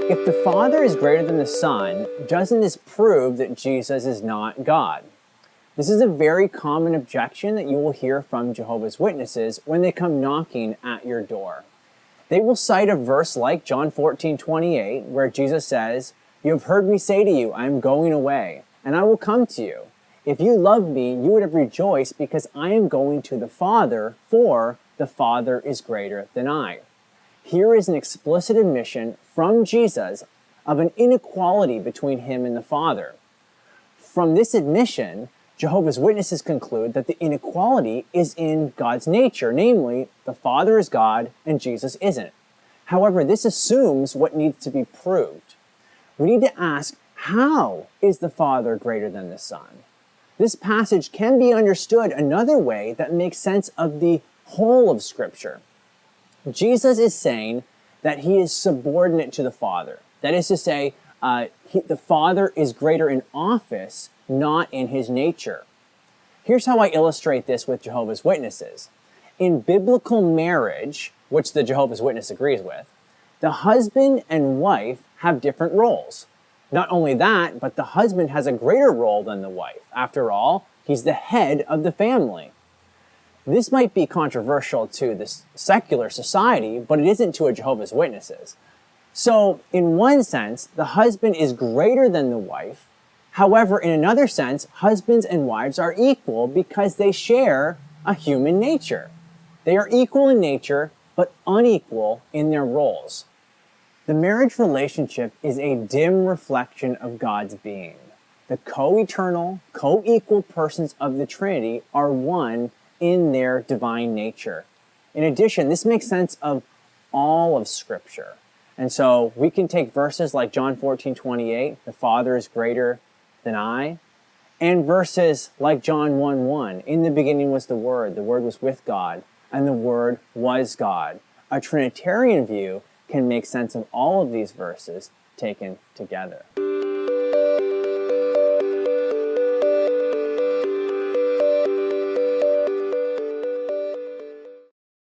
If the Father is greater than the Son, doesn't this prove that Jesus is not God? This is a very common objection that you will hear from Jehovah's Witnesses when they come knocking at your door. They will cite a verse like John 14:28, where Jesus says, "You have heard me say to you, I am going away, and I will come to you. If you loved me, you would have rejoiced because I am going to the Father, for the Father is greater than I." Here is an explicit admission from Jesus of an inequality between him and the Father. From this admission, Jehovah's Witnesses conclude that the inequality is in God's nature, namely, the Father is God and Jesus isn't. However, this assumes what needs to be proved. We need to ask, how is the Father greater than the Son? This passage can be understood another way that makes sense of the whole of Scripture. Jesus is saying that he is subordinate to the Father. That is to say, the Father is greater in office, not in his nature. Here's how I illustrate this with Jehovah's Witnesses. In biblical marriage, which the Jehovah's Witness agrees with, the husband and wife have different roles. Not only that, but the husband has a greater role than the wife. After all, he's the head of the family. This might be controversial to this secular society, but it isn't to a Jehovah's Witnesses. So, in one sense, the husband is greater than the wife. However, in another sense, husbands and wives are equal because they share a human nature. They are equal in nature, but unequal in their roles. The marriage relationship is a dim reflection of God's being. The co-eternal, co-equal persons of the Trinity are one in their divine nature. In addition, this makes sense of all of Scripture. And so we can take verses like John 14:28, the Father is greater than I, and verses like John 1:1, in the beginning was the Word was with God, and the Word was God. A Trinitarian view can make sense of all of these verses taken together.